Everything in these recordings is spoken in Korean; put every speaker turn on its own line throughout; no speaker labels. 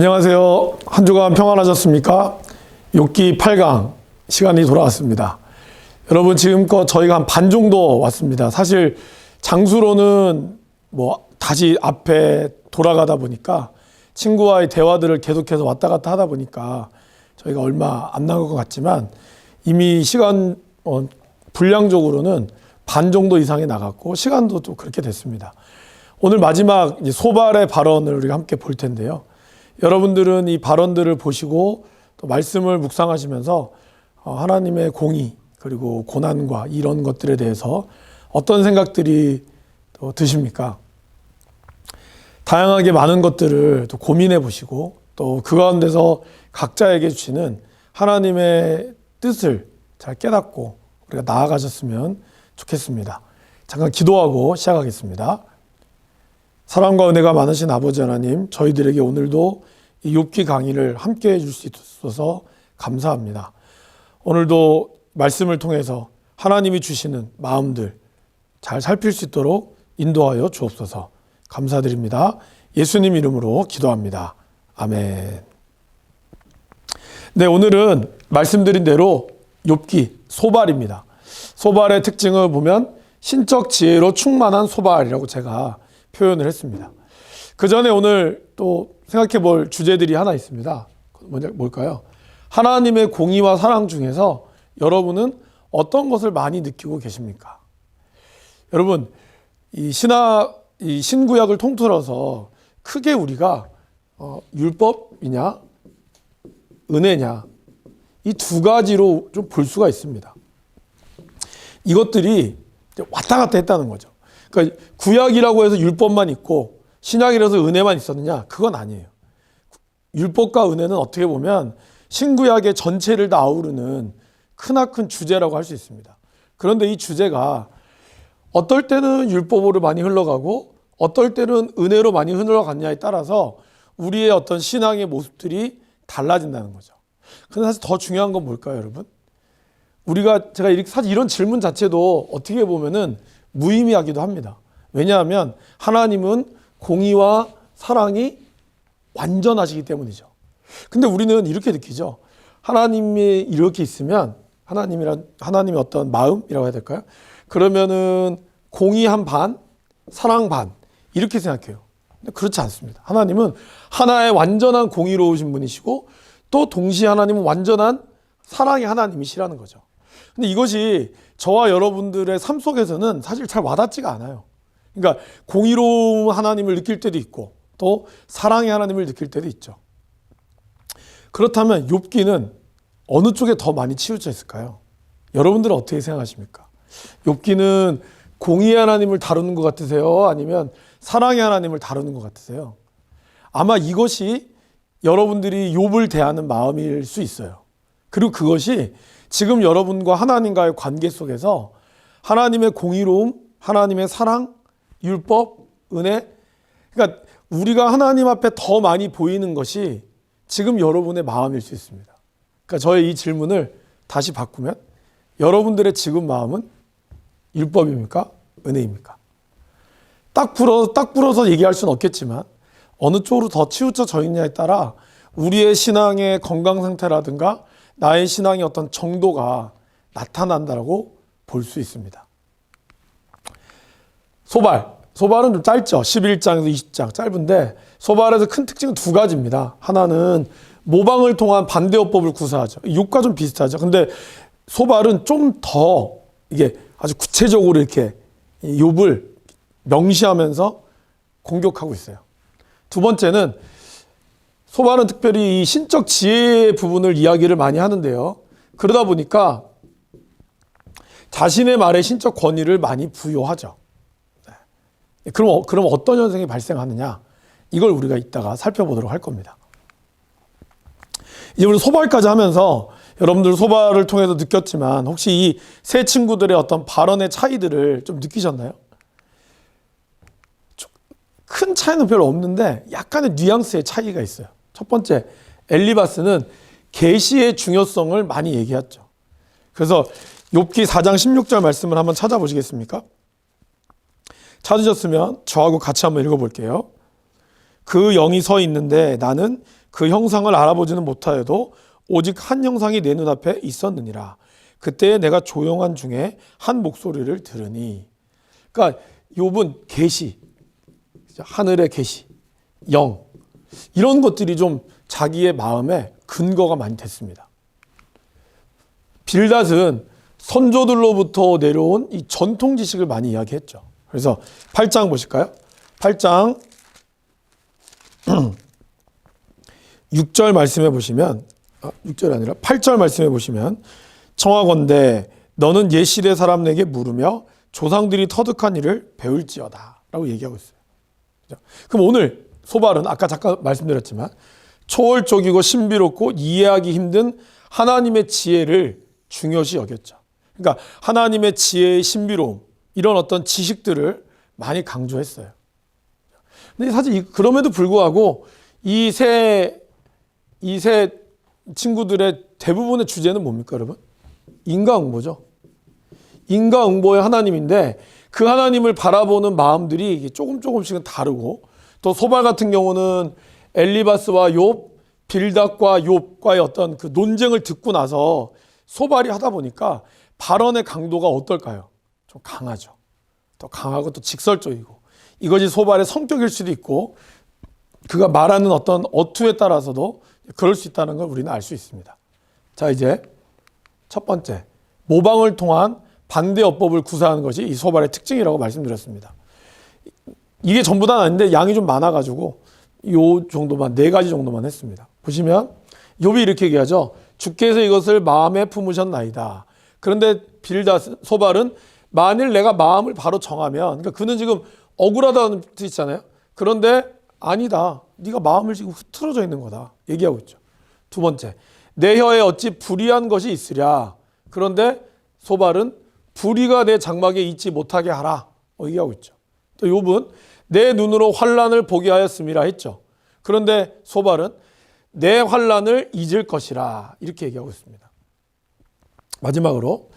안녕하세요. 한 주간 평안하셨습니까? 욥기 8강 시간이 돌아왔습니다. 여러분, 지금껏 저희가 한 반 정도 왔습니다. 사실 장수로는 다시 앞에 돌아가다 보니까 친구와의 대화들을 계속해서 왔다 갔다 하다 보니까 저희가 얼마 안 나간 것 같지만 이미 시간 분량적으로는 반 정도 이상이 나갔고 시간도 또 그렇게 됐습니다. 오늘 마지막 소발의 발언을 우리가 함께 볼 텐데요. 여러분들은 이 발언들을 보시고 또 말씀을 묵상하시면서 하나님의 공의 그리고 고난과 이런 것들에 대해서 어떤 생각들이 또 드십니까? 다양하게 많은 것들을 또 고민해 보시고 또 그 가운데서 각자에게 주시는 하나님의 뜻을 잘 깨닫고 우리가 나아가셨으면 좋겠습니다. 잠깐 기도하고 시작하겠습니다. 사랑과 은혜가 많으신 아버지 하나님, 저희들에게 오늘도 이 욥기 강의를 함께 해줄 수 있어서 감사합니다. 오늘도 말씀을 통해서 하나님이 주시는 마음들 잘 살필 수 있도록 인도하여 주옵소서. 감사드립니다. 예수님 이름으로 기도합니다. 아멘. 네, 오늘은 말씀드린 대로 욥기 소발입니다. 소발의 특징을 보면 신적 지혜로 충만한 소발이라고 제가 표현을 했습니다. 그 전에 오늘 또 생각해 볼 주제들이 하나 있습니다. 뭘까요? 하나님의 공의와 사랑 중에서 여러분은 어떤 것을 많이 느끼고 계십니까? 여러분, 이 신구약을 통틀어서 크게 우리가 율법이냐 은혜냐 이 두 가지로 좀 볼 수가 있습니다. 이것들이 왔다 갔다 했다는 거죠. 그러니까 구약이라고 해서 율법만 있고 신약이라서 은혜만 있었느냐? 그건 아니에요. 율법과 은혜는 어떻게 보면 신구약의 전체를 다 아우르는 크나큰 주제라고 할 수 있습니다. 그런데 이 주제가 어떨 때는 율법으로 많이 흘러가고 어떨 때는 은혜로 많이 흘러갔냐에 따라서 우리의 어떤 신앙의 모습들이 달라진다는 거죠. 근데 사실 더 중요한 건 뭘까요, 여러분? 제가 사실 이런 질문 자체도 어떻게 보면은 무의미하기도 합니다. 왜냐하면 하나님은 공의와 사랑이 완전하시기 때문이죠. 근데 우리는 이렇게 느끼죠. 하나님이 이렇게 있으면 하나님의 어떤 마음이라고 해야 될까요? 그러면은 공의 한 반, 사랑 반 이렇게 생각해요. 근데 그렇지 않습니다. 하나님은 하나의 완전한 공의로우신 분이시고 또 동시에 하나님은 완전한 사랑의 하나님이시라는 거죠. 근데 이것이 저와 여러분들의 삶 속에서는 사실 잘 와닿지가 않아요. 그러니까 공의로운 하나님을 느낄 때도 있고 또 사랑의 하나님을 느낄 때도 있죠. 그렇다면 욥기는 어느 쪽에 더 많이 치우쳐 있을까요? 여러분들은 어떻게 생각하십니까? 욥기는 공의의 하나님을 다루는 것 같으세요? 아니면 사랑의 하나님을 다루는 것 같으세요? 아마 이것이 여러분들이 욥을 대하는 마음일 수 있어요. 그리고 그것이 지금 여러분과 하나님과의 관계 속에서 하나님의 공의로움, 하나님의 사랑, 율법, 은혜, 그러니까 우리가 하나님 앞에 더 많이 보이는 것이 지금 여러분의 마음일 수 있습니다. 그러니까 저의 이 질문을 다시 바꾸면 여러분들의 지금 마음은 율법입니까? 은혜입니까? 딱 불어서 얘기할 수는 없겠지만 어느 쪽으로 더 치우쳐져 있냐에 따라 우리의 신앙의 건강 상태라든가 나의 신앙의 어떤 정도가 나타난다고 볼 수 있습니다. 소발은 좀 짧죠. 11장에서 20장 짧은데 소발에서 큰 특징은 두 가지입니다. 하나는 모방을 통한 반대어법을 구사하죠. 욥과 좀 비슷하죠. 근데 소발은 좀 더 이게 아주 구체적으로 이렇게 욥을 명시하면서 공격하고 있어요. 두 번째는 소발은 특별히 이 신적 지혜의 부분을 이야기를 많이 하는데요. 그러다 보니까 자신의 말에 신적 권위를 많이 부여하죠. 그럼 어떤 현상이 발생하느냐? 이걸 우리가 이따가 살펴보도록 할 겁니다. 이제 우리 소발까지 하면서 여러분들 소발을 통해서 느꼈지만 혹시 이 세 친구들의 어떤 발언의 차이들을 좀 느끼셨나요? 큰 차이는 별로 없는데 약간의 뉘앙스의 차이가 있어요. 첫 번째, 엘리바스는 계시의 중요성을 많이 얘기했죠. 그래서 욥기 4장 16절 말씀을 한번 찾아보시겠습니까? 찾으셨으면 저하고 같이 한번 읽어볼게요. 그 영이 서 있는데 나는 그 형상을 알아보지는 못하여도 오직 한 형상이 내 눈앞에 있었느니라. 그때 내가 조용한 중에 한 목소리를 들으니. 그러니까 욥은 계시, 하늘의 계시, 영, 이런 것들이 좀 자기의 마음에 근거가 많이 됐습니다. 빌닷은 선조들로부터 내려온 이 전통 지식을 많이 이야기했죠. 그래서 8장 보실까요? 8장 6절 말씀해 보시면, 6절이 아니라 8절 말씀해 보시면, 청하건대 너는 옛 시대 사람에게 물으며 조상들이 터득한 일을 배울지어다 라고 얘기하고 있어요. 그럼 오늘 소발은 아까 잠깐 말씀드렸지만 초월적이고 신비롭고 이해하기 힘든 하나님의 지혜를 중요시 여겼죠. 그러니까 하나님의 지혜의 신비로움, 이런 어떤 지식들을 많이 강조했어요. 근데 사실 그럼에도 불구하고 이 세 친구들의 대부분의 주제는 뭡니까, 여러분? 인과응보죠. 인과응보의 하나님인데 그 하나님을 바라보는 마음들이 조금씩은 다르고, 또 소발 같은 경우는 엘리바스와 욥, 빌닷과 욥과의 어떤 그 논쟁을 듣고 나서 소발이 하다 보니까 발언의 강도가 어떨까요? 좀 강하죠. 더 강하고 또 직설적이고, 이것이 소발의 성격일 수도 있고 그가 말하는 어떤 어투에 따라서도 그럴 수 있다는 걸 우리는 알 수 있습니다. 자, 이제 첫 번째, 모방을 통한 반대 어법을 구사하는 것이 이 소발의 특징이라고 말씀드렸습니다. 이게 전부 다 아닌데 양이 좀 많아가지고 요 정도만, 4가지 정도만 했습니다. 보시면 욥이 이렇게 얘기하죠. 주께서 이것을 마음에 품으셨나이다. 그런데 빌닷, 소발은 만일 내가 마음을 바로 정하면, 그러니까 그는 지금 억울하다는 뜻이잖아요. 그런데 아니다. 네가 마음을 지금 흐트러져 있는 거다. 얘기하고 있죠. 두 번째, 내 혀에 어찌 불의한 것이 있으랴. 그런데 소발은 불의가 내 장막에 있지 못하게 하라. 얘기하고 있죠. 또 욥은 내 눈으로 환난을 보게 하였음이라 했죠. 그런데 소발은 내 환난을 잊을 것이라. 이렇게 얘기하고 있습니다. 마지막으로,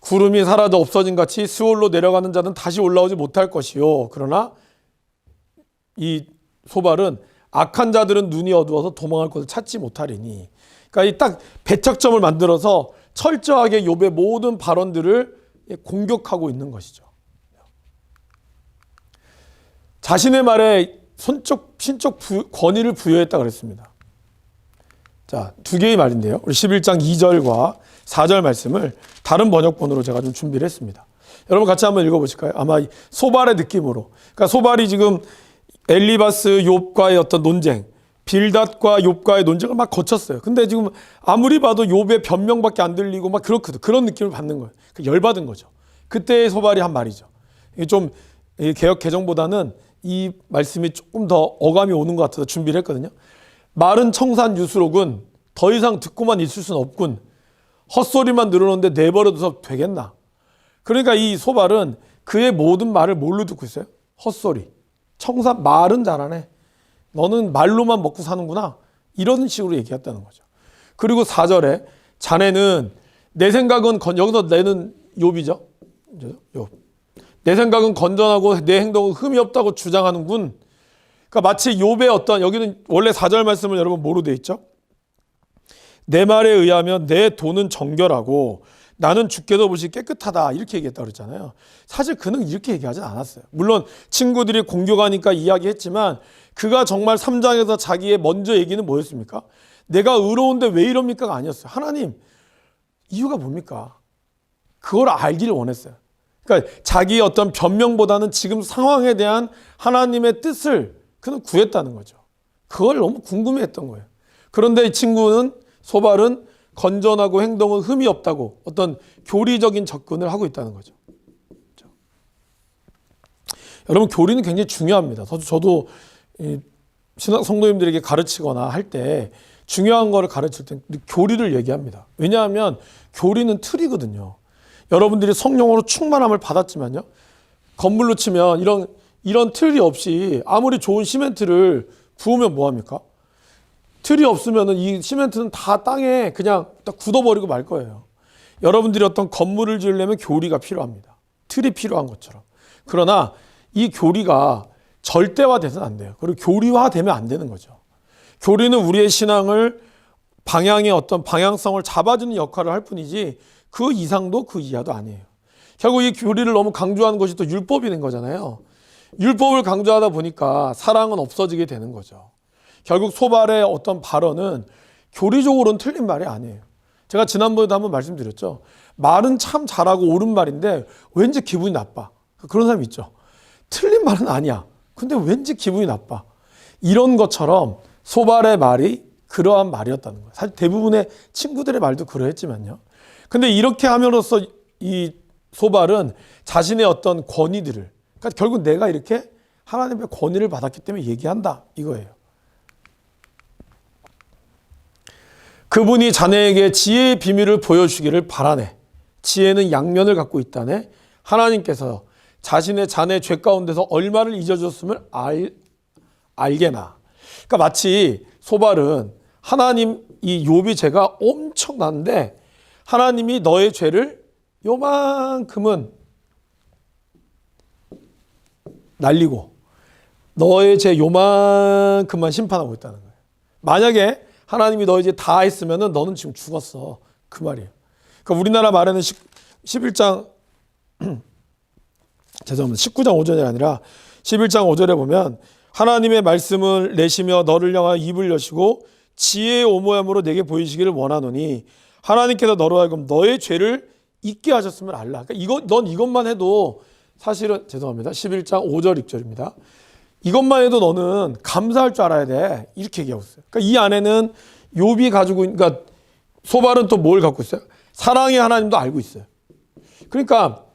구름이 사라져 없어진 같이 스올로 내려가는 자는 다시 올라오지 못할 것이요. 그러나 이 소발은 악한 자들은 눈이 어두워서 도망할 곳을 찾지 못하리니. 그러니까 이 딱 배척점을 만들어서 철저하게 욥의 모든 발언들을 공격하고 있는 것이죠. 자신의 말에 신적 권위를 부여했다 그랬습니다. 자, 2개의 말인데요. 우리 11장 2절과 4절 말씀을 다른 번역본으로 제가 좀 준비를 했습니다. 여러분 같이 한번 읽어보실까요? 아마 소발의 느낌으로. 그러니까 소발이 지금 엘리바스 욥과의 어떤 논쟁, 빌닷과 욥과의 논쟁을 막 거쳤어요. 근데 지금 아무리 봐도 욥의 변명밖에 안 들리고 막 그렇거든. 그런 느낌을 받는 거예요. 열받은 거죠. 그때 소발이 한 말이죠. 이게 좀 개역 개정보다는 이 말씀이 조금 더 어감이 오는 것 같아서 준비를 했거든요. 마른 청산 유수록은 더 이상 듣고만 있을 수는 없군. 헛소리만 늘어놓는데 내버려둬서 되겠나. 그러니까 이 소발은 그의 모든 말을 뭘로 듣고 있어요? 헛소리. 청산, 말은 잘하네. 너는 말로만 먹고 사는구나. 이런 식으로 얘기했다는 거죠. 그리고 4절에 자네는 내 생각은 여기서 내는 욥이죠. 욥. 내 생각은 건전하고 내 행동은 흠이 없다고 주장하는군. 그러니까 마치 욥의 어떤, 여기는 원래 4절 말씀을 여러분 뭐로 되어 있죠? 내 말에 의하면 내 돈은 정결하고 나는 주께도 보시 깨끗하다. 이렇게 얘기했다고 그랬잖아요. 사실 그는 이렇게 얘기하진 않았어요. 물론 친구들이 공격하니까 이야기했지만 그가 정말 3장에서 자기의 먼저 얘기는 뭐였습니까? 내가 의로운데 왜 이럽니까가 아니었어요. 하나님, 이유가 뭡니까? 그걸 알기를 원했어요. 그러니까 자기의 어떤 변명보다는 지금 상황에 대한 하나님의 뜻을 그는 구했다는 거죠. 그걸 너무 궁금해했던 거예요. 그런데 이 친구는, 소발은 건전하고 행동은 흠이 없다고 어떤 교리적인 접근을 하고 있다는 거죠. 그렇죠? 여러분, 교리는 굉장히 중요합니다. 저도 신학 성도님들에게 가르치거나 할 때 중요한 거를 가르칠 때 교리를 얘기합니다. 왜냐하면 교리는 틀이거든요. 여러분들이 성령으로 충만함을 받았지만요, 건물로 치면 이런 틀이 없이 아무리 좋은 시멘트를 부으면 뭐합니까? 틀이 없으면 이 시멘트는 다 땅에 그냥 딱 굳어버리고 말 거예요. 여러분들이 어떤 건물을 지으려면 교리가 필요합니다. 틀이 필요한 것처럼. 그러나 이 교리가 절대화돼서는 안 돼요. 그리고 교리화되면 안 되는 거죠. 교리는 우리의 신앙을 방향의 어떤 방향성을 잡아주는 역할을 할 뿐이지 그 이상도 그 이하도 아니에요. 결국 이 교리를 너무 강조하는 것이 또 율법이 된 거잖아요. 율법을 강조하다 보니까 사랑은 없어지게 되는 거죠. 결국 소발의 어떤 발언은 교리적으로는 틀린 말이 아니에요. 제가 지난번에도 한번 말씀드렸죠. 말은 참 잘하고 옳은 말인데 왠지 기분이 나빠. 그런 사람 있죠. 틀린 말은 아니야. 근데 왠지 기분이 나빠. 이런 것처럼 소발의 말이 그러한 말이었다는 거예요. 사실 대부분의 친구들의 말도 그러했지만요. 근데 이렇게 함으로써 이 소발은 자신의 어떤 권위들을, 그러니까 결국 내가 이렇게 하나님의 권위를 받았기 때문에 얘기한다 이거예요. 그분이 자네에게 지혜의 비밀을 보여주기를 바라네. 지혜는 양면을 갖고 있다네. 하나님께서 자신의 자네 죄 가운데서 얼마를 잊어줬음을 알게나. 그러니까 마치 소발은 하나님 이 욥이 죄가 엄청난데 하나님이 너의 죄를 요만큼은 날리고 너의 죄 요만큼만 심판하고 있다는 거예요. 만약에 하나님이 너의 죄 다 했으면 너는 지금 죽었어. 그 말이에요. 그러니까 우리나라 말에는 11장 죄송합니다. 19장 5절이 아니라 11장 5절에 보면 하나님의 말씀을 내시며 너를 향하여 입을 여시고 지혜의 오모함으로 내게 보이시기를 원하노니 하나님께서 너로 하여금 너의 죄를 잊게 하셨음을 알라. 그러니까 넌 이것만 해도 사실은 죄송합니다. 11장 5절 6절입니다. 이것만 해도 너는 감사할 줄 알아야 돼. 이렇게 얘기하고 있어요. 그러니까 이 안에는 욥이 가지고 그러니까 소발은 또 뭘 갖고 있어요? 사랑의 하나님도 알고 있어요. 그러니까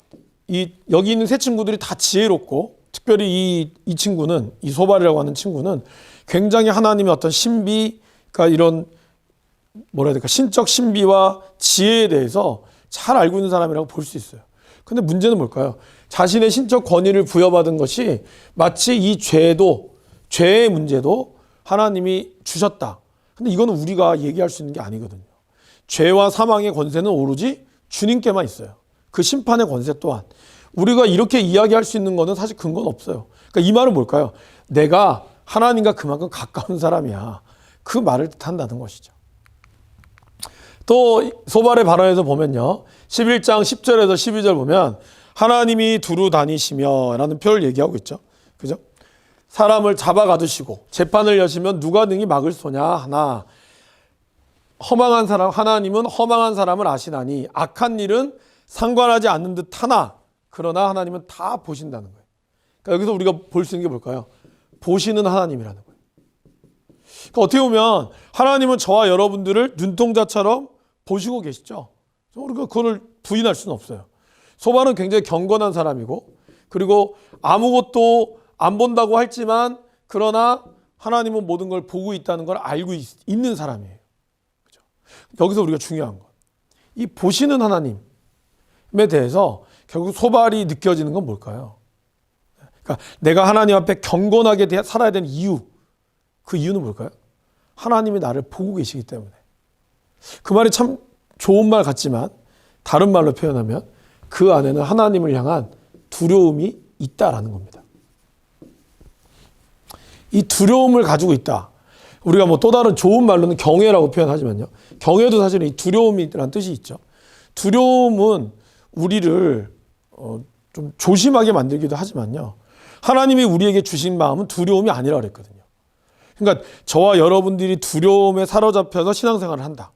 여기 있는 세 친구들이 다 지혜롭고 특별히 이 친구는 이 소발이라고 하는 친구는 굉장히 하나님의 어떤 신비, 그러니까 이런 뭐라 해야 될까 신적 신비와 지혜에 대해서 잘 알고 있는 사람이라고 볼 수 있어요. 근데 문제는 뭘까요? 자신의 신적 권위를 부여받은 것이 마치 이 죄의 문제도 하나님이 주셨다. 근데 이거는 우리가 얘기할 수 있는 게 아니거든요. 죄와 사망의 권세는 오로지 주님께만 있어요. 그 심판의 권세 또한. 우리가 이렇게 이야기할 수 있는 거는 사실 근거는 없어요. 그러니까 이 말은 뭘까요? 내가 하나님과 그만큼 가까운 사람이야. 그 말을 뜻한다는 것이죠. 또 소발의 발언에서 보면요. 11장 10절에서 12절 보면 하나님이 두루 다니시며 라는 표현을 얘기하고 있죠. 그죠? 사람을 잡아 가두시고 재판을 여시면 누가 능히 막을 소냐 하나 허망한 사람 하나님은 허망한 사람을 아시나니 악한 일은 상관하지 않는 듯 하나 그러나 하나님은 다 보신다는 거예요. 그러니까 여기서 우리가 볼 수 있는 게 뭘까요? 보시는 하나님이라는 거예요. 그러니까 어떻게 보면 하나님은 저와 여러분들을 눈동자처럼 보시고 계시죠. 우리가 그걸 부인할 수는 없어요. 소발은 굉장히 경건한 사람이고 그리고 아무것도 안 본다고 했지만 그러나 하나님은 모든 걸 보고 있다는 걸 알고 있는 사람이에요. 그렇죠? 여기서 우리가 중요한 건 이 보시는 하나님에 대해서 결국 소발이 느껴지는 건 뭘까요? 그러니까 내가 하나님 앞에 경건하게 살아야 되는 이유, 그 이유는 뭘까요? 하나님이 나를 보고 계시기 때문에. 그 말이 참 좋은 말 같지만 다른 말로 표현하면 그 안에는 하나님을 향한 두려움이 있다라는 겁니다. 이 두려움을 가지고 있다. 우리가 뭐 또 다른 좋은 말로는 경외라고 표현하지만요. 경외도 사실은 이 두려움이라는 뜻이 있죠. 두려움은 우리를 좀 조심하게 만들기도 하지만요. 하나님이 우리에게 주신 마음은 두려움이 아니라고 그랬거든요. 그러니까 저와 여러분들이 두려움에 사로잡혀서 신앙생활을 한다.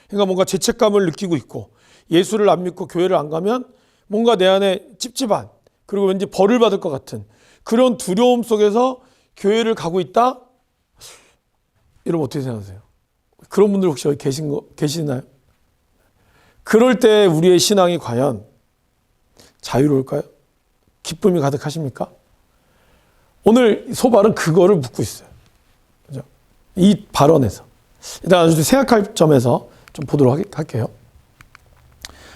그러니까 뭔가 죄책감을 느끼고 있고 예수를 안 믿고 교회를 안 가면 뭔가 내 안에 찝찝한 그리고 왠지 벌을 받을 것 같은 그런 두려움 속에서 교회를 가고 있다? 여러분 어떻게 생각하세요? 그런 분들 혹시 여기 계시나요? 그럴 때 우리의 신앙이 과연 자유로울까요? 기쁨이 가득하십니까? 오늘 소발은 그거를 묻고 있어요. 그죠? 이 발언에서. 일단 아주 생각할 점에서 좀 보도록 할게요.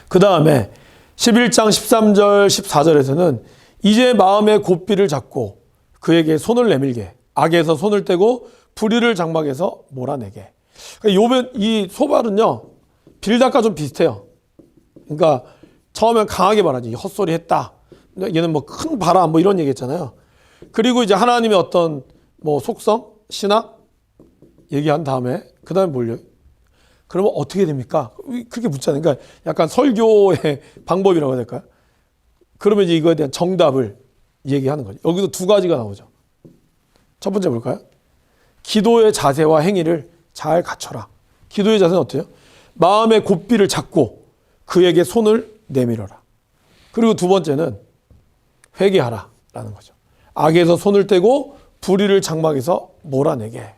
그 다음에 11장 13절 14절에서는 이제 마음의 고삐를 잡고 그에게 손을 내밀게 악에서 손을 떼고 불의를 장막에서 몰아내게. 그러니까 이 소발은요 빌닷과 좀 비슷해요. 그러니까 처음엔 강하게 말하지 헛소리 했다. 얘는 뭐 큰 바람 뭐 이런 얘기 했잖아요. 그리고 이제 하나님의 어떤 뭐 속성, 신학 얘기한 다음에 그 다음에 뭘요? 그러면 어떻게 됩니까? 그렇게 묻잖아요. 그러니까 약간 설교의 방법이라고 해야 될까요? 그러면 이제 이거에 대한 정답을 얘기하는 거죠. 여기도 두 가지가 나오죠. 첫 번째 볼까요? 기도의 자세와 행위를 잘 갖춰라. 기도의 자세는 어때요? 마음의 고삐를 잡고 그에게 손을 내밀어라. 그리고 두 번째는 회개하라 라는 거죠. 악에서 손을 떼고 불의를 장막에서 몰아내게.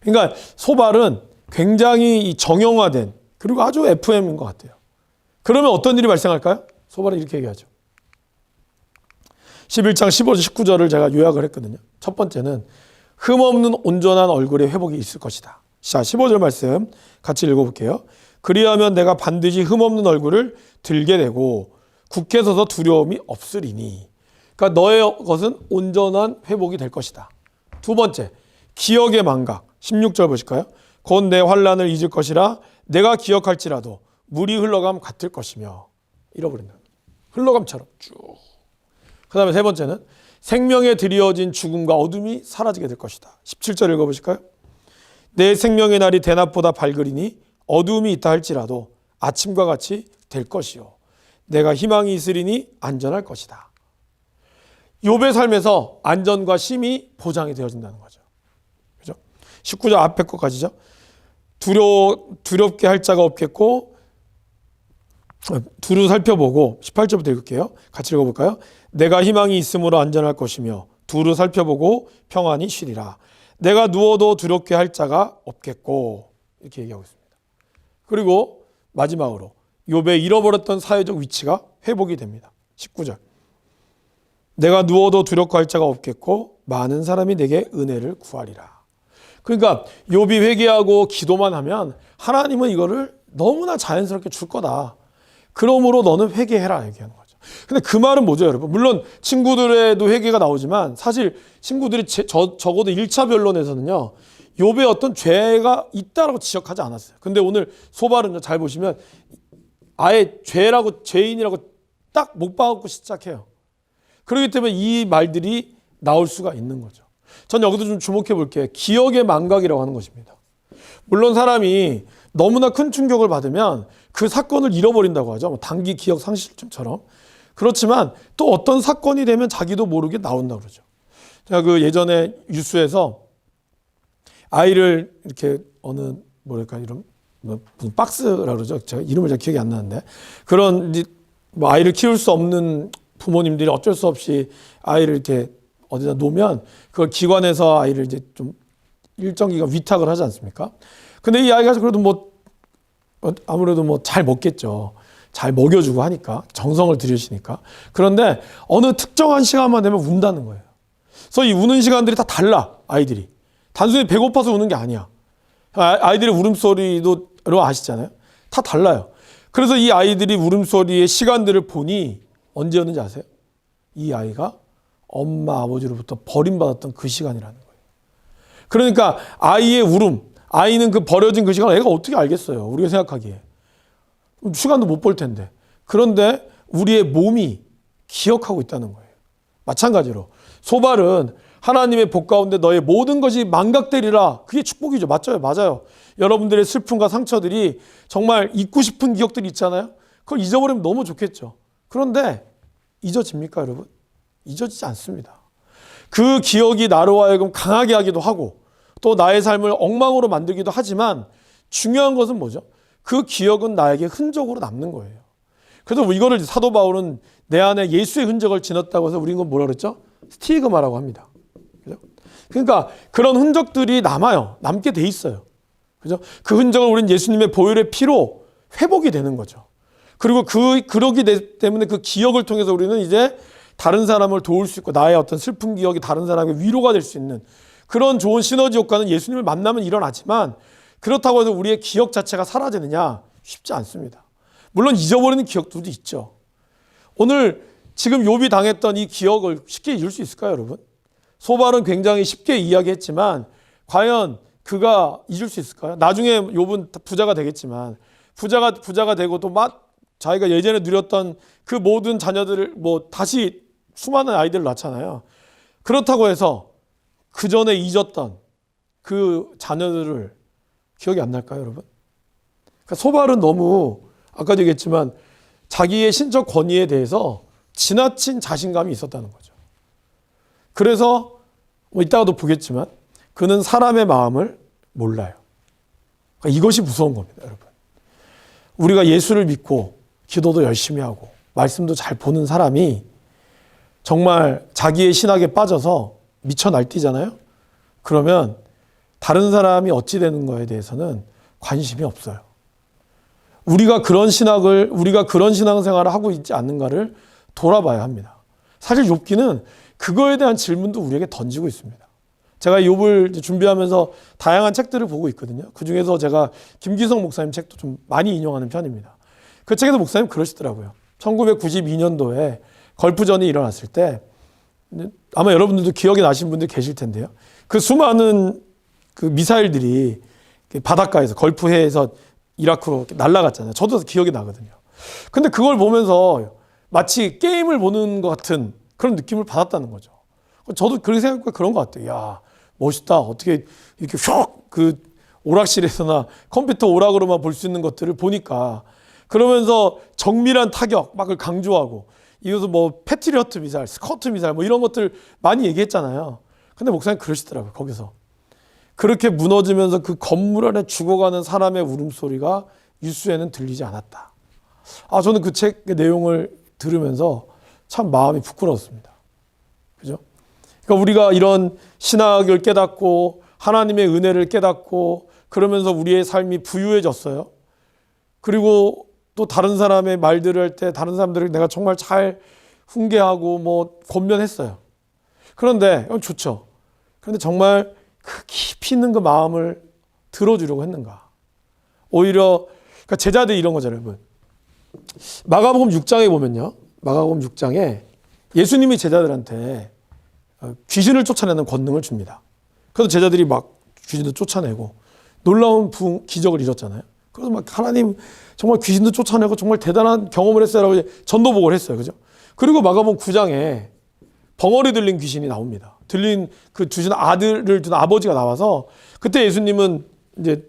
그러니까 소발은 굉장히 정형화된 그리고 아주 FM인 것 같아요. 그러면 어떤 일이 발생할까요? 소발은 이렇게 얘기하죠. 11장 15절 19절을 제가 요약을 했거든요. 첫 번째는 흠없는 온전한 얼굴의 회복이 있을 것이다. 자, 15절 말씀 같이 읽어볼게요. 그리하면 내가 반드시 흠없는 얼굴을 들게 되고 굳게 서서 두려움이 없으리니. 그러니까 너의 것은 온전한 회복이 될 것이다. 두 번째, 기억의 망각. 16절 보실까요? 곧 내 환난을 잊을 것이라 내가 기억할지라도 물이 흘러감 같을 것이며. 잃어버린다. 흘러감처럼 쭉. 그 다음에 세 번째는 생명에 드리워진 죽음과 어둠이 사라지게 될 것이다. 17절 읽어보실까요? 내 생명의 날이 대낮보다 밝으리니 어두움이 있다 할지라도 아침과 같이 될 것이요. 내가 희망이 있으리니 안전할 것이다. 욥의 삶에서 안전과 쉼이 보장이 되어진다는 거죠. 그죠? 19절 앞에 것까지죠. 두렵게 할 자가 없겠고 두루 살펴보고 18절부터 읽을게요. 같이 읽어볼까요? 내가 희망이 있으므로 안전할 것이며 두루 살펴보고 평안히 쉬리라. 내가 누워도 두렵게 할 자가 없겠고. 이렇게 얘기하고 있습니다. 그리고 마지막으로 욥의 잃어버렸던 사회적 위치가 회복이 됩니다. 19절. 내가 누워도 두렵고 할 자가 없겠고 많은 사람이 내게 은혜를 구하리라. 그러니까 욥이 회개하고 기도만 하면 하나님은 이거를 너무나 자연스럽게 줄 거다. 그러므로 너는 회개해라 얘기하는 거죠. 근데 그 말은 뭐죠, 여러분? 물론 친구들에도 회개가 나오지만 사실 친구들이 적어도 1차 변론에서는요. 욥의 어떤 죄가 있다라고 지적하지 않았어요. 근데 오늘 소발은 잘 보시면 아예 죄인이라고 딱 못 박고 시작해요. 그렇기 때문에 이 말들이 나올 수가 있는 거죠. 전 여기도 좀 주목해 볼게요. 기억의 망각이라고 하는 것입니다. 물론 사람이 너무나 큰 충격을 받으면 그 사건을 잃어버린다고 하죠. 단기 기억 상실증처럼. 그렇지만 또 어떤 사건이 되면 자기도 모르게 나온다고 그러죠. 제가 그 예전에 뉴스에서 아이를 이렇게 어느 뭐랄까 이런 무슨 박스라고 그러죠. 제가 이름을 잘 기억이 안 나는데 그런 뭐 아이를 키울 수 없는 부모님들이 어쩔 수 없이 아이를 이렇게 어디다 놓으면 그걸 기관에서 아이를 이제 좀 일정 기간 위탁을 하지 않습니까? 근데 이 아이가 그래도 뭐 아무래도 뭐 잘 먹겠죠. 잘 먹여주고 하니까 정성을 들이시니까. 그런데 어느 특정한 시간만 되면 운다는 거예요. 그래서 이 우는 시간들이 다 달라. 아이들이 단순히 배고파서 우는 게 아니야. 아이들의 울음소리도 여러분 아시잖아요. 다 달라요. 그래서 이 아이들이 울음소리의 시간들을 보니 언제 였는지 아세요? 이 아이가 엄마 아버지로부터 버림받았던 그 시간이라는 거예요. 그러니까 아이의 울음, 아이는 그 버려진 그 시간을 애가 어떻게 알겠어요? 우리가 생각하기에. 시간도 못 볼 텐데. 그런데 우리의 몸이 기억하고 있다는 거예요. 마찬가지로 소발은 하나님의 복 가운데 너의 모든 것이 망각되리라. 그게 축복이죠. 맞아요. 여러분들의 슬픔과 상처들이 정말 잊고 싶은 기억들이 있잖아요. 그걸 잊어버리면 너무 좋겠죠. 그런데 잊어집니까, 여러분? 잊어지지 않습니다. 그 기억이 나로 하여금 강하게 하기도 하고 또 나의 삶을 엉망으로 만들기도 하지만 중요한 것은 뭐죠? 그 기억은 나에게 흔적으로 남는 거예요. 그래서 이거를 사도 바울은 내 안에 예수의 흔적을 지녔다고 해서 우리는 뭐라 그랬죠? 스티그마라고 합니다. 그죠? 그러니까 그런 흔적들이 남아요. 남게 돼 있어요. 그죠? 그 흔적을 우리는 예수님의 보혈의 피로 회복이 되는 거죠. 그리고 그러기 때문에 그 기억을 통해서 우리는 이제 다른 사람을 도울 수 있고 나의 어떤 슬픈 기억이 다른 사람에게 위로가 될 수 있는 그런 좋은 시너지 효과는 예수님을 만나면 일어나지만 그렇다고 해서 우리의 기억 자체가 사라지느냐? 쉽지 않습니다. 물론 잊어버리는 기억들도 있죠. 오늘 지금 욥이 당했던 이 기억을 쉽게 잊을 수 있을까요, 여러분? 소발은 굉장히 쉽게 이야기했지만 과연 그가 잊을 수 있을까요? 나중에 욥은 부자가 되겠지만 부자가 되고 또 자기가 예전에 누렸던 그 모든 자녀들을 다시 수많은 아이들을 낳잖아요. 그렇다고 해서 그 전에 잊었던 그 자녀들을 기억이 안 날까요, 여러분? 그러니까 소발은 너무 아까도 얘기했지만 자기의 신적 권위에 대해서 지나친 자신감이 있었다는 거죠. 그래서 뭐 이따가도 보겠지만 그는 사람의 마음을 몰라요. 그러니까 이것이 무서운 겁니다, 여러분. 우리가 예수를 믿고 기도도 열심히 하고 말씀도 잘 보는 사람이 정말 자기의 신학에 빠져서 미쳐 날뛰잖아요. 그러면 다른 사람이 어찌 되는 거에 대해서는 관심이 없어요. 우리가 그런 신앙생활을 하고 있지 않는가를 돌아봐야 합니다. 사실 욥기는 그거에 대한 질문도 우리에게 던지고 있습니다. 제가 욥을 준비하면서 다양한 책들을 보고 있거든요. 그중에서 제가 김기성 목사님 책도 좀 많이 인용하는 편입니다. 그 책에서 목사님 그러시더라고요. 1992년도에 걸프전이 일어났을 때 아마 여러분들도 기억이 나신 분들 계실 텐데요. 그 수많은 그 미사일들이 바닷가에서 걸프해에서 이라크로 날아갔잖아요. 저도 기억이 나거든요. 근데 그걸 보면서 마치 게임을 보는 것 같은 그런 느낌을 받았다는 거죠. 저도 그렇게 생각하니까 그런 것 같아요. 야, 멋있다. 어떻게 이렇게 그 오락실에서나 컴퓨터 오락으로만 볼 수 있는 것들을 보니까 그러면서 정밀한 타격 막을 강조하고 이것은 뭐 패트리어트 미사일, 스커트 미사일 뭐 이런 것들 많이 얘기했잖아요. 근데 목사님 그러시더라고요. 거기서. 그렇게 무너지면서 그 건물 안에 죽어가는 사람의 울음소리가 뉴스에는 들리지 않았다. 저는 그 책 내용을 들으면서 참 마음이 부끄러웠습니다. 그죠? 그러니까 우리가 이런 신학을 깨닫고 하나님의 은혜를 깨닫고 그러면서 우리의 삶이 부유해졌어요. 그리고 또 다른 사람의 말들을 할 때 다른 사람들을 내가 정말 잘 훈계하고 뭐 권면했어요. 그런데 좋죠. 그런데 정말 그 깊이 있는 그 마음을 들어주려고 했는가? 오히려 그러니까 제자들이 이런 거잖아요, 여러분. 마가복음 6장에 보면요. 마가복음 6장에 예수님이 제자들한테 귀신을 쫓아내는 권능을 줍니다. 그래서 제자들이 막 귀신도 쫓아내고 놀라운 기적을 이뤘잖아요. 그래서 막 하나님 정말 귀신도 쫓아내고 정말 대단한 경험을 했어요라고 전도복을 했어요. 그죠? 그리고 마가복음 9장에 벙어리 들린 귀신이 나옵니다. 들린 그 주신 아들을 둔 아버지가 나와서 그때 예수님은 이제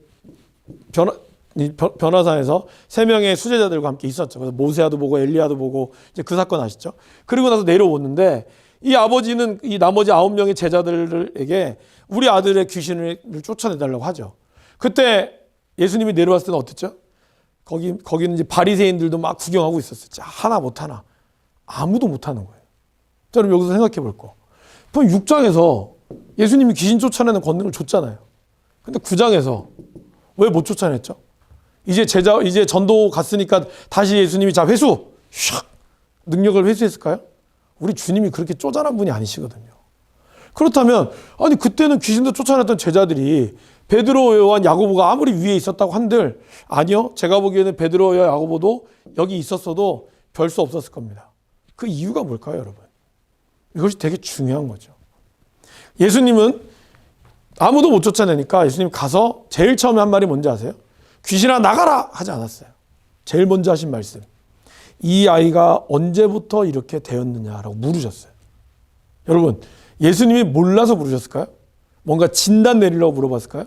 변화산에서 3명의 수제자들과 함께 있었죠. 그래서 모세아도 보고 엘리야도 보고 이제 그 사건 아시죠? 그리고 나서 내려오는데 이 아버지는 이 나머지 9명의 제자들에게 우리 아들의 귀신을 쫓아내달라고 하죠. 그때 예수님이 내려왔을 때는 어땠죠? 거기는 이제 바리새인들도 막 구경하고 있었어요. 하나 못하나. 아무도 못하는 거예요. 자, 그럼 여기서 생각해 볼 거. 그럼 6장에서 예수님이 귀신 쫓아내는 권능을 줬잖아요. 근데 9장에서 왜 못 쫓아냈죠? 이제 전도 갔으니까 다시 예수님이 자, 회수! 샥! 능력을 회수했을까요? 우리 주님이 그렇게 쪼잔한 분이 아니시거든요. 그렇다면, 아니, 그때는 귀신도 쫓아냈던 제자들이 베드로, 요한, 야고보가 아무리 위에 있었다고 한들, 아니요. 제가 보기에는 베드로, 요한, 야고보도 여기 있었어도 별 수 없었을 겁니다. 그 이유가 뭘까요, 여러분? 이것이 되게 중요한 거죠. 예수님은 아무도 못 쫓아내니까 예수님 가서 제일 처음에 한 말이 뭔지 아세요? 귀신아 나가라! 하지 않았어요. 제일 먼저 하신 말씀. 이 아이가 언제부터 이렇게 되었느냐라고 물으셨어요. 여러분, 예수님이 몰라서 물으셨을까요? 뭔가 진단 내리려고 물어봤을까요?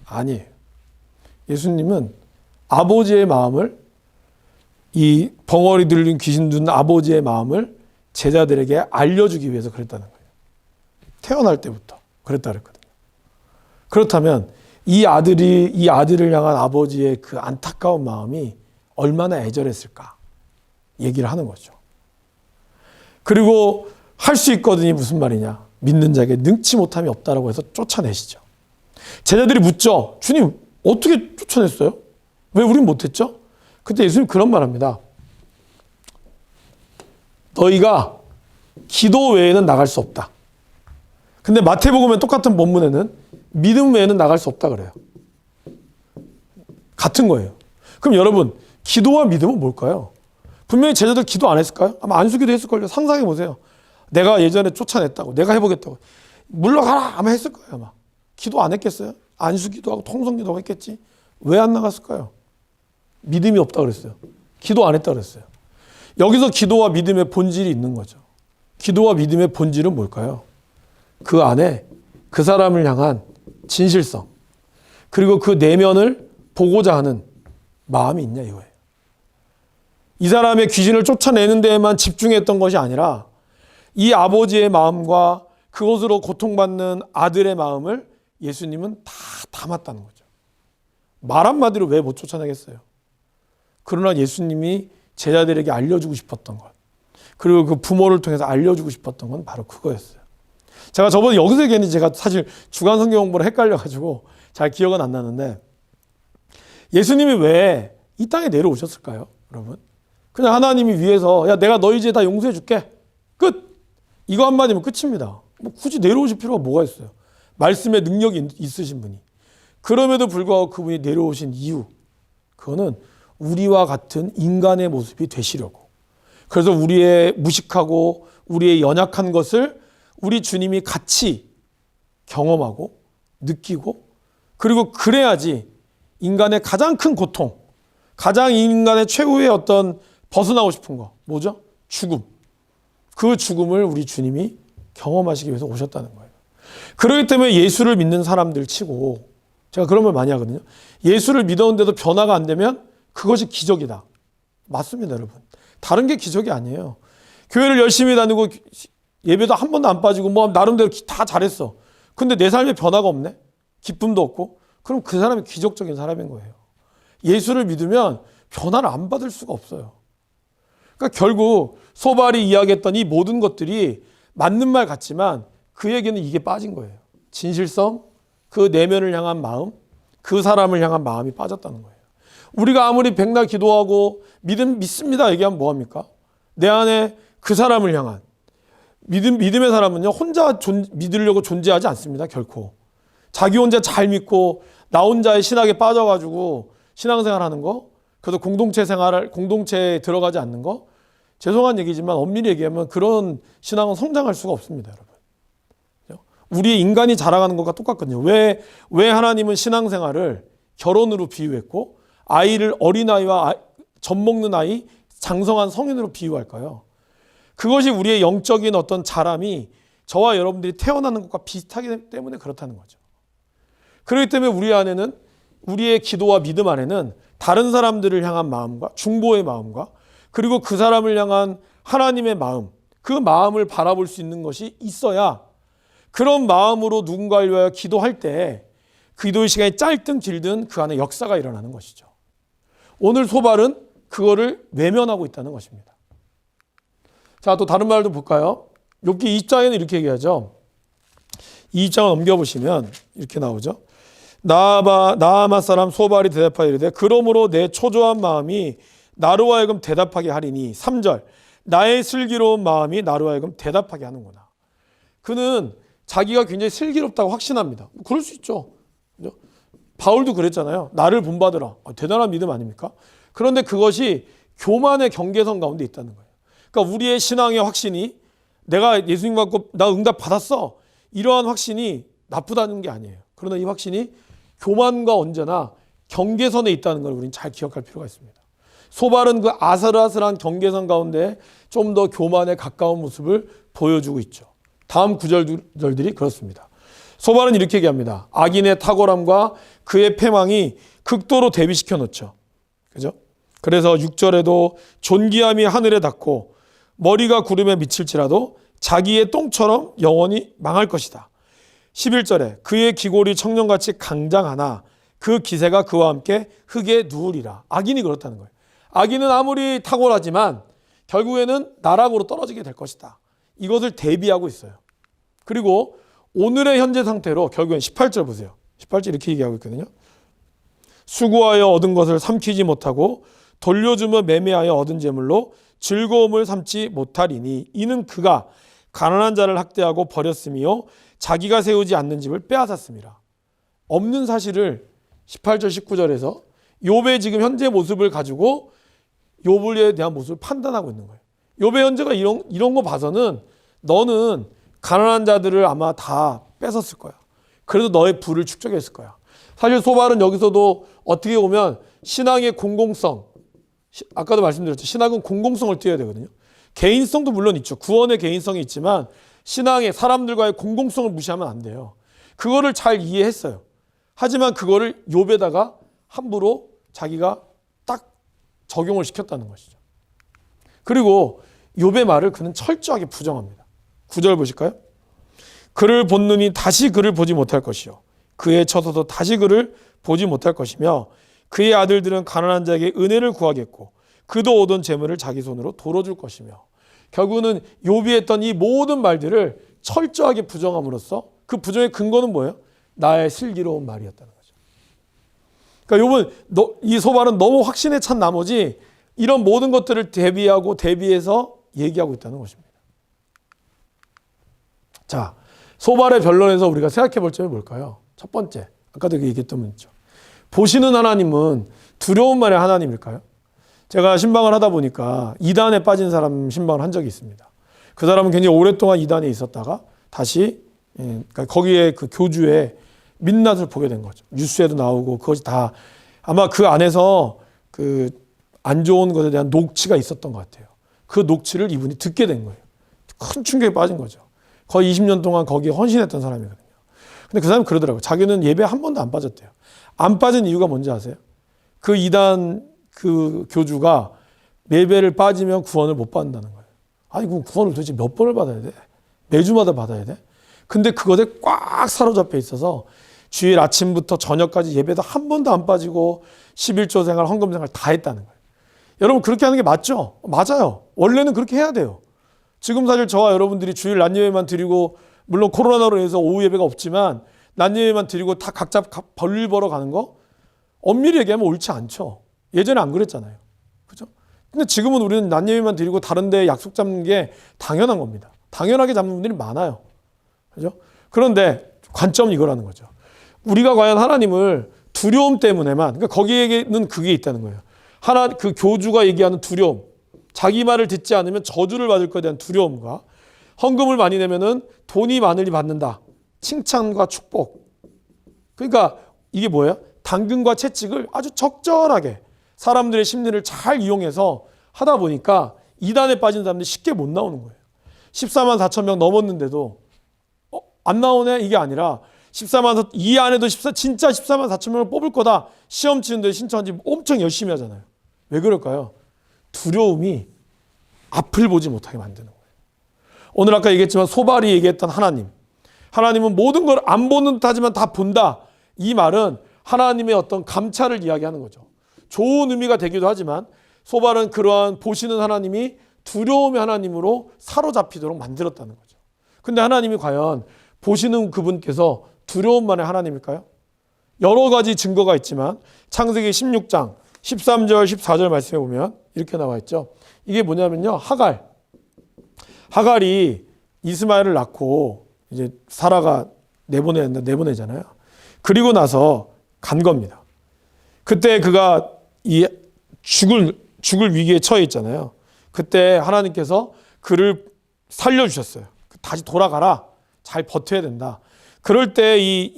아니에요. 예수님은 아버지의 마음을, 이 벙어리 들린 귀신 둔 아버지의 마음을 제자들에게 알려주기 위해서 그랬다는 거예요. 태어날 때부터 그랬다 그랬거든요. 그렇다면 이 아들을 향한 아버지의 그 안타까운 마음이 얼마나 애절했을까 얘기를 하는 거죠. 그리고 할 수 있거든이 무슨 말이냐? 믿는 자에게 능치 못함이 없다라고 해서 쫓아내시죠. 제자들이 묻죠. 주님 어떻게 쫓아냈어요? 왜 우린 못했죠? 그때 예수님 그런 말합니다. 너희가 기도 외에는 나갈 수 없다. 근데 마태복음에 똑같은 본문에는 믿음 외에는 나갈 수 없다 그래요. 같은 거예요. 그럼 여러분 기도와 믿음은 뭘까요? 분명히 제자들 기도 안 했을까요? 아마 안수기도 했을걸요. 상상해 보세요. 내가 예전에 쫓아냈다고, 내가 해보겠다고. 물러가라! 아마 했을 거예요. 아마. 기도 안 했겠어요? 안수기도 하고 통성기도 하고 했겠지? 왜 안 나갔을까요? 믿음이 없다 그랬어요. 기도 안 했다 그랬어요. 여기서 기도와 믿음의 본질이 있는 거죠. 기도와 믿음의 본질은 뭘까요? 그 안에 그 사람을 향한 진실성, 그리고 그 내면을 보고자 하는 마음이 있냐 이거예요. 이 사람의 귀신을 쫓아내는 데에만 집중했던 것이 아니라 이 아버지의 마음과 그것으로 고통받는 아들의 마음을 예수님은 다 담았다는 거죠. 말 한마디로 왜 못 쫓아내겠어요? 그러나 예수님이 제자들에게 알려주고 싶었던 것, 그리고 그 부모를 통해서 알려주고 싶었던 건 바로 그거였어요. 제가 저번에 여기서 얘기했는데 제가 사실 주간 성경 공부를 헷갈려가지고 잘 기억은 안 나는데, 예수님이 왜 이 땅에 내려오셨을까요? 여러분, 그냥 하나님이 위에서 야 내가 너희 죄 다 용서해 줄게 끝, 이거 한마디면 끝입니다. 뭐 굳이 내려오실 필요가 뭐가 있어요? 말씀의 능력이 있으신 분이. 그럼에도 불구하고 그분이 내려오신 이유, 그거는 우리와 같은 인간의 모습이 되시려고. 그래서 우리의 무식하고 우리의 연약한 것을 우리 주님이 같이 경험하고 느끼고, 그리고 그래야지 인간의 가장 큰 고통, 가장 인간의 최후의 어떤 벗어나고 싶은 거 뭐죠? 죽음. 그 죽음을 우리 주님이 경험하시기 위해서 오셨다는 거예요. 그렇기 때문에 예수를 믿는 사람들 치고, 제가 그런 말 많이 하거든요. 예수를 믿었는데도 변화가 안 되면 그것이 기적이다. 맞습니다, 여러분. 다른 게 기적이 아니에요. 교회를 열심히 다니고 예배도 한 번도 안 빠지고 뭐 나름대로 다 잘했어. 근데 내 삶에 변화가 없네? 기쁨도 없고? 그럼 그 사람이 기적적인 사람인 거예요. 예수를 믿으면 변화를 안 받을 수가 없어요. 그러니까 결국 소발이 이야기했던 이 모든 것들이 맞는 말 같지만 그에게는 이게 빠진 거예요. 진실성, 그 내면을 향한 마음, 그 사람을 향한 마음이 빠졌다는 거예요. 우리가 아무리 백날 기도하고 믿습니다 얘기하면 뭐합니까? 내 안에 그 사람을 향한 믿음의 사람은요, 혼자 믿으려고 존재하지 않습니다. 결코. 자기 혼자 잘 믿고 나 혼자의 신학에 빠져가지고 신앙생활 하는 거, 그래서 공동체에 들어가지 않는 거, 죄송한 얘기지만 엄밀히 얘기하면 그런 신앙은 성장할 수가 없습니다, 여러분. 우리 인간이 자라가는 것과 똑같거든요. 왜 하나님은 신앙생활을 결혼으로 비유했고 아이를 어린아이와 젖 먹는 아이, 장성한 성인으로 비유할까요? 그것이 우리의 영적인 어떤 자람이 저와 여러분들이 태어나는 것과 비슷하기 때문에 그렇다는 거죠. 그렇기 때문에 우리 안에는, 우리의 기도와 믿음 안에는 다른 사람들을 향한 마음과 중보의 마음과 그리고 그 사람을 향한 하나님의 마음, 그 마음을 바라볼 수 있는 것이 있어야, 그런 마음으로 누군가를 위하여 기도할 때 기도의 시간이 짧든 길든 그 안에 역사가 일어나는 것이죠. 오늘 소발은 그거를 외면하고 있다는 것입니다. 자, 또 다른 말도 볼까요? 욥기 2장에는 이렇게 얘기하죠. 2장을 넘겨보시면 이렇게 나오죠. 나아마 사람 소발이 대답하여 이르되 그러므로 내 초조한 마음이 나로 하여금 대답하게 하리니. 3절, 나의 슬기로운 마음이 나로 하여금 대답하게 하는구나. 그는 자기가 굉장히 슬기롭다고 확신합니다. 그럴 수 있죠. 그죠? 바울도 그랬잖아요. 나를 본받으라. 대단한 믿음 아닙니까? 그런데 그것이 교만의 경계선 가운데 있다는 거예요. 그러니까 우리의 신앙의 확신이, 내가 예수님 받고 나 응답 받았어, 이러한 확신이 나쁘다는 게 아니에요. 그러나 이 확신이 교만과 언제나 경계선에 있다는 걸 우리는 잘 기억할 필요가 있습니다. 소발은 그 아슬아슬한 경계선 가운데 좀 더 교만에 가까운 모습을 보여주고 있죠. 다음 구절들이 그렇습니다. 소발은 이렇게 얘기합니다. 악인의 탁월함과 그의 패망이 극도로 대비시켜 놓죠. 그죠? 그래서 6절에도 존귀함이 하늘에 닿고 머리가 구름에 미칠지라도 자기의 똥처럼 영원히 망할 것이다. 11절에 그의 기골이 청년같이 강장하나 그 기세가 그와 함께 흙에 누우리라. 악인이 그렇다는 거예요. 악인은 아무리 탁월하지만 결국에는 나락으로 떨어지게 될 것이다. 이것을 대비하고 있어요. 그리고 오늘의 현재 상태로 결국엔 18절 보세요. 18절 이렇게 얘기하고 있거든요. 수고하여 얻은 것을 삼키지 못하고 돌려주며 매매하여 얻은 재물로 즐거움을 삼지 못하리니 이는 그가 가난한 자를 학대하고 버렸으며 자기가 세우지 않는 집을 빼앗았습니다. 없는 사실을 18절 19절에서 욥의 지금 현재 모습을 가지고 욥에 대한 모습을 판단하고 있는 거예요. 욥의 현재가 이런 거 봐서는 너는 가난한 자들을 아마 다 뺏었을 거야. 그래도 너의 부를 축적했을 거야. 사실 소발은 여기서도 어떻게 보면 신앙의 공공성, 아까도 말씀드렸죠. 신앙은 공공성을 띄어야 되거든요. 개인성도 물론 있죠. 구원의 개인성이 있지만 신앙의 사람들과의 공공성을 무시하면 안 돼요. 그거를 잘 이해했어요. 하지만 그거를 욥에다가 함부로 자기가 딱 적용을 시켰다는 것이죠. 그리고 욥의 말을 그는 철저하게 부정합니다. 9절 보실까요? 그를 본느니 다시 그를 보지 못할 것이요 그의 쳐서도 다시 그를 보지 못할 것이며 그의 아들들은 가난한 자에게 은혜를 구하겠고 그도 얻은 재물을 자기 손으로 돌어줄 것이며 결국은 욥이 했던 이 모든 말들을 철저하게 부정함으로써 그 부정의 근거는 뭐예요? 나의 슬기로운 말이었다는 거죠. 그러니까 욥은 이 소발은 너무 확신에 찬 나머지 이런 모든 것들을 대비해서 얘기하고 있다는 것입니다. 자, 소발의 변론에서 우리가 생각해 볼 점이 뭘까요? 첫 번째, 아까도 얘기했던 문제죠. 보시는 하나님은 두려움만의 하나님일까요? 제가 신방을 하다 보니까 이단에 빠진 사람 신방을 한 적이 있습니다. 그 사람은 굉장히 오랫동안 이단에 있었다가 다시 그러니까 거기에 그 교주의 민낯을 보게 된 거죠. 뉴스에도 나오고 그것이 다 아마 그 안에서 그 안 좋은 것에 대한 녹취가 있었던 것 같아요. 그 녹취를 이분이 듣게 된 거예요. 큰 충격에 빠진 거죠. 거의 20년 동안 거기에 헌신했던 사람이거든요. 근데 그 사람이 그러더라고요. 자기는 예배 한 번도 안 빠졌대요. 안 빠진 이유가 뭔지 아세요? 그 이단 그 교주가 예배를 빠지면 구원을 못 받는다는 거예요. 아니, 그럼 구원을 도대체 몇 번을 받아야 돼? 매주마다 받아야 돼? 근데 그것에 꽉 사로잡혀 있어서 주일 아침부터 저녁까지 예배도 한 번도 안 빠지고 11조 생활, 헌금 생활 다 했다는 거예요. 여러분 그렇게 하는 게 맞죠? 맞아요. 원래는 그렇게 해야 돼요. 지금 사실 저와 여러분들이 주일 낮 예배만 드리고 물론 코로나로 인해서 오후 예배가 없지만 낮 예배만 드리고 다 각자 벌 벌어 가는 거 엄밀히 얘기하면 옳지 않죠. 예전에 안 그랬잖아요. 그죠? 근데 지금은 우리는 낮 예배만 드리고 다른 데 약속 잡는 게 당연한 겁니다. 당연하게 잡는 분들이 많아요. 그죠? 그런데 관점은 이거라는 거죠. 우리가 과연 하나님을 두려움 때문에만, 그러니까 거기에는 그게 있다는 거예요. 그 교주가 얘기하는 두려움, 자기 말을 듣지 않으면 저주를 받을 것에 대한 두려움과 헌금을 많이 내면은 돈이 많이 받는다. 칭찬과 축복. 그러니까 이게 뭐예요? 당근과 채찍을 아주 적절하게 사람들의 심리를 잘 이용해서 하다 보니까 이단에 빠진 사람들이 쉽게 못 나오는 거예요. 14만 4천 명 넘었는데도 안 나오네? 이게 아니라 14만 이 안에도 진짜 14만 4천 명을 뽑을 거다. 시험 치는데 신청한지 엄청 열심히 하잖아요. 왜 그럴까요? 두려움이 앞을 보지 못하게 만드는 거예요. 오늘 아까 얘기했지만 소발이 얘기했던 하나님은 모든 걸 안 보는 듯하지만 다 본다. 이 말은 하나님의 어떤 감찰을 이야기하는 거죠. 좋은 의미가 되기도 하지만 소발은 그러한 보시는 하나님이 두려움의 하나님으로 사로잡히도록 만들었다는 거죠. 근데 하나님이 과연 보시는 그분께서 두려움만의 하나님일까요? 여러 가지 증거가 있지만 창세기 16장 13절 14절 말씀해 보면 이렇게 나와 있죠. 이게 뭐냐면요. 하갈이 이스마엘을 낳고 이제 사라가 내보내잖아요. 그리고 나서 간 겁니다. 그때 그가 이 죽을 위기에 처해 있잖아요. 그때 하나님께서 그를 살려주셨어요. 다시 돌아가라. 잘 버텨야 된다. 그럴 때 이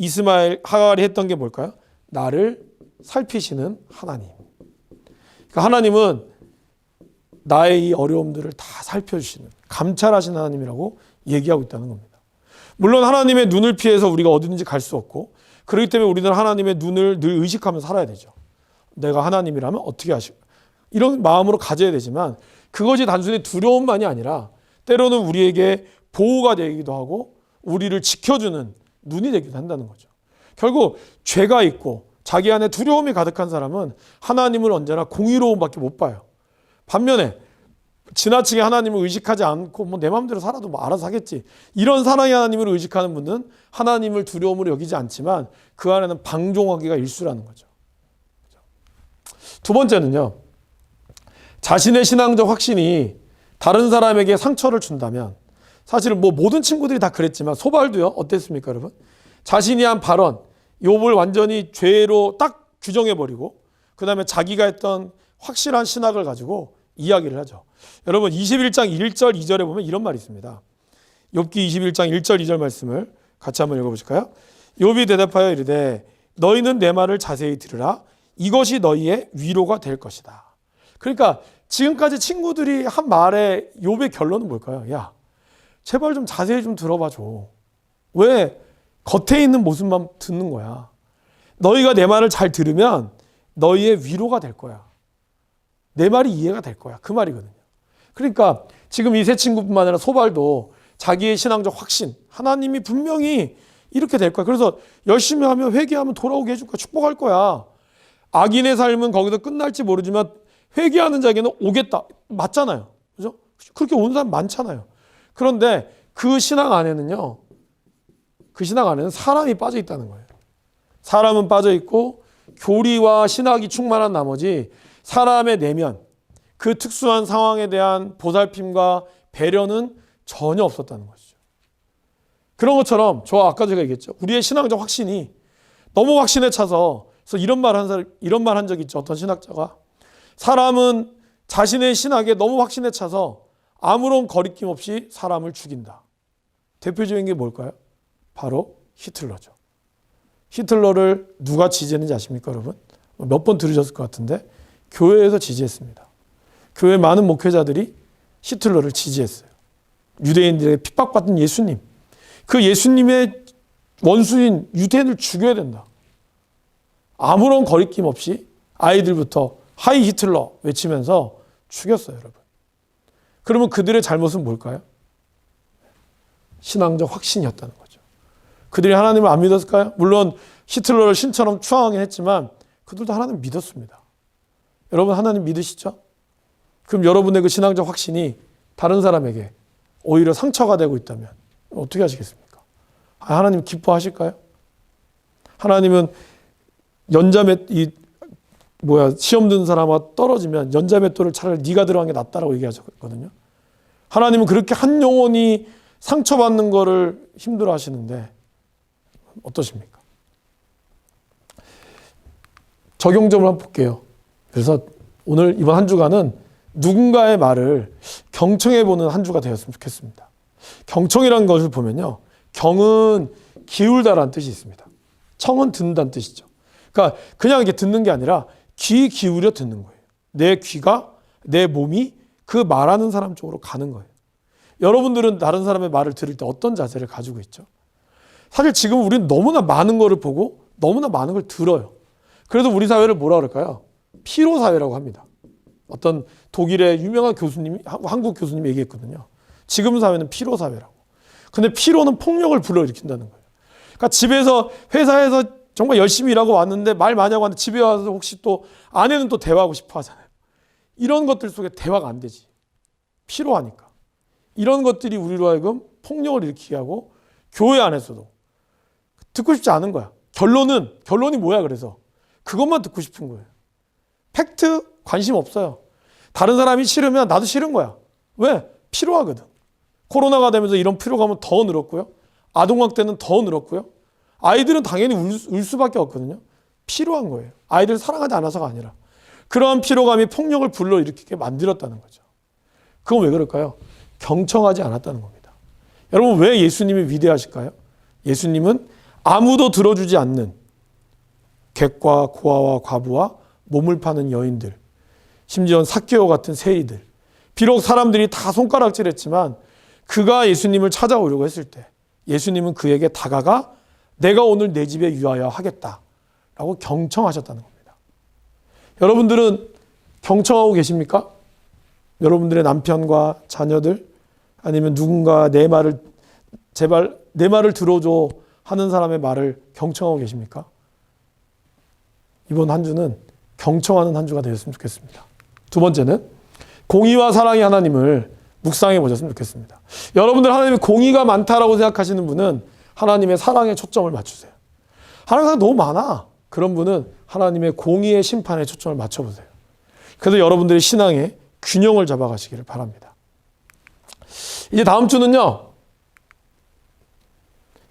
하갈이 했던 게 뭘까요? 나를 살피시는 하나님. 그러니까 하나님은 나의 이 어려움들을 다 살펴주시는, 감찰하시는 하나님이라고 얘기하고 있다는 겁니다. 물론 하나님의 눈을 피해서 우리가 어디든지 갈 수 없고, 그렇기 때문에 우리는 하나님의 눈을 늘 의식하면서 살아야 되죠. 내가 하나님이라면 어떻게 하실까? 이런 마음으로 가져야 되지만 그것이 단순히 두려움만이 아니라 때로는 우리에게 보호가 되기도 하고 우리를 지켜주는 눈이 되기도 한다는 거죠. 결국 죄가 있고 자기 안에 두려움이 가득한 사람은 하나님을 언제나 공의로움밖에 못 봐요. 반면에 지나치게 하나님을 의식하지 않고 뭐 내 마음대로 살아도 뭐 알아서 하겠지. 이런 사랑의 하나님을 의식하는 분은 하나님을 두려움으로 여기지 않지만 그 안에는 방종하기가 일수라는 거죠. 두 번째는요. 자신의 신앙적 확신이 다른 사람에게 상처를 준다면 사실은 뭐 모든 친구들이 다 그랬지만 소발도요. 어땠습니까, 여러분? 자신이 한 발언, 욥을 완전히 죄로 딱 규정해버리고 그 다음에 자기가 했던 확실한 신학을 가지고 이야기를 하죠. 여러분 21장 1절 2절에 보면 이런 말이 있습니다. 욥기 21장 1절 2절 말씀을 같이 한번 읽어보실까요? 욥이 대답하여 이르되 너희는 내 말을 자세히 들으라. 이것이 너희의 위로가 될 것이다. 그러니까 지금까지 친구들이 한 말에 욥의 결론은 뭘까요? 야, 제발 좀 자세히 좀 들어봐 줘. 왜 겉에 있는 모습만 듣는 거야? 너희가 내 말을 잘 들으면 너희의 위로가 될 거야. 내 말이 이해가 될 거야. 그 말이거든요. 그러니까 지금 이 세 친구뿐만 아니라 소발도 자기의 신앙적 확신, 하나님이 분명히 이렇게 될 거야. 그래서 열심히 하면 회개하면 돌아오게 해줄 거야. 축복할 거야. 악인의 삶은 거기서 끝날지 모르지만 회개하는 자에게는 오겠다. 맞잖아요. 그죠? 그렇게 온 사람 많잖아요. 그런데 그 신앙 안에는요. 그 신앙 안에는 사람이 빠져 있다는 거예요. 사람은 빠져 있고 교리와 신학이 충만한 나머지 사람의 내면, 그 특수한 상황에 대한 보살핌과 배려는 전혀 없었다는 것이죠. 그런 것처럼 아까 제가 얘기했죠. 우리의 신앙적 확신이 너무 확신에 차서 그래서 이런 말 한 적이 있죠. 어떤 신학자가 사람은 자신의 신학에 너무 확신에 차서 아무런 거리낌 없이 사람을 죽인다. 대표적인 게 뭘까요? 바로 히틀러죠. 히틀러를 누가 지지했는지 아십니까, 여러분? 몇 번 들으셨을 것 같은데 교회에서 지지했습니다. 교회 많은 목회자들이 히틀러를 지지했어요. 유대인들에게 핍박받던 예수님, 그 예수님의 원수인 유대인을 죽여야 된다. 아무런 거리낌 없이 아이들부터 하이 히틀러 외치면서 죽였어요, 여러분. 그러면 그들의 잘못은 뭘까요? 신앙적 확신이었다는 거죠. 그들이 하나님을 안 믿었을까요? 물론 히틀러를 신처럼 추앙하긴 했지만 그들도 하나님 믿었습니다. 여러분 하나님 믿으시죠? 그럼 여러분의 그 신앙적 확신이 다른 사람에게 오히려 상처가 되고 있다면 어떻게 하시겠습니까? 하나님 기뻐하실까요? 하나님은 시험 든 사람과 떨어지면 연자맷돌을 차라리 네가 들어간 게 낫다라고 얘기하셨거든요. 하나님은 그렇게 한 영혼이 상처받는 거를 힘들어 하시는데 어떠십니까? 적용점을 한번 볼게요. 그래서 오늘 이번 한 주간은 누군가의 말을 경청해보는 한 주가 되었으면 좋겠습니다. 경청이라는 것을 보면요. 경은 기울다라는 뜻이 있습니다. 청은 듣는다는 뜻이죠. 그러니까 그냥 이렇게 듣는 게 아니라 귀 기울여 듣는 거예요. 내 귀가, 내 몸이 그 말하는 사람 쪽으로 가는 거예요. 여러분들은 다른 사람의 말을 들을 때 어떤 자세를 가지고 있죠? 사실 지금 우리는 너무나 많은 거를 보고 너무나 많은 걸 들어요. 그래서 우리 사회를 뭐라 그럴까요? 피로 사회라고 합니다. 어떤 독일의 유명한 교수님이, 한국 교수님이 얘기했거든요. 지금 사회는 피로 사회라고. 근데 피로는 폭력을 불러일으킨다는 거예요. 그러니까 집에서, 회사에서 정말 열심히 일하고 왔는데 말 많이 하고 왔는데 집에 와서 혹시 또 아내는 또 대화하고 싶어 하잖아요. 이런 것들 속에 대화가 안 되지. 피로하니까. 이런 것들이 우리로 하여금 폭력을 일으키게 하고 교회 안에서도 듣고 싶지 않은 거야. 결론이 뭐야 그래서. 그것만 듣고 싶은 거예요. 팩트 관심 없어요. 다른 사람이 싫으면 나도 싫은 거야. 왜? 피로하거든. 코로나가 되면서 이런 피로감은 더 늘었고요. 아동학 때는 더 늘었고요. 아이들은 당연히 울 수밖에 없거든요. 피로한 거예요. 아이들을 사랑하지 않아서가 아니라. 그러한 피로감이 폭력을 불러일으키게 만들었다는 거죠. 그건 왜 그럴까요? 경청하지 않았다는 겁니다. 여러분 왜 예수님이 위대하실까요? 예수님은 아무도 들어주지 않는 객과 고아와 과부와 몸을 파는 여인들, 심지어 삭개오 같은 세리들, 비록 사람들이 다 손가락질했지만 그가 예수님을 찾아오려고 했을 때 예수님은 그에게 다가가 내가 오늘 내 집에 유하여 하겠다라고 경청하셨다는 겁니다. 여러분들은 경청하고 계십니까? 여러분들의 남편과 자녀들 아니면 누군가 내 말을 제발 내 말을 들어줘 하는 사람의 말을 경청하고 계십니까? 이번 한 주는 경청하는 한 주가 되었으면 좋겠습니다. 두 번째는 공의와 사랑의 하나님을 묵상해 보셨으면 좋겠습니다. 여러분들 하나님의 공의가 많다라고 생각하시는 분은 하나님의 사랑에 초점을 맞추세요. 하나님의 사랑 너무 많아. 그런 분은 하나님의 공의의 심판에 초점을 맞춰보세요. 그래서 여러분들의 신앙에 균형을 잡아가시기를 바랍니다. 이제 다음 주는요.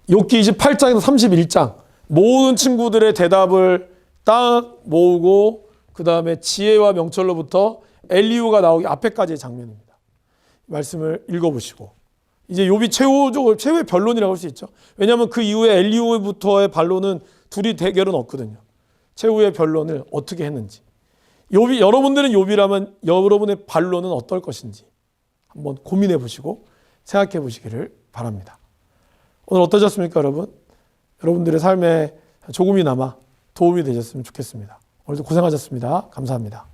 욥기 28장에서 31장 모든 친구들의 대답을 딱 모으고 그 다음에 지혜와 명철로부터 엘리후가 나오기 앞에까지의 장면입니다. 말씀을 읽어보시고 이제 욥이 최후의 변론이라고 할 수 있죠. 왜냐하면 그 이후에 엘리후부터의 반론은 둘이 대결은 없거든요. 최후의 변론을 어떻게 했는지. 여러분들은 욥이라면 여러분의 반론은 어떨 것인지 한번 고민해 보시고 생각해 보시기를 바랍니다. 오늘 어떠셨습니까, 여러분? 여러분들의 삶에 조금이나마 도움이 되셨으면 좋겠습니다. 오늘도 고생하셨습니다. 감사합니다.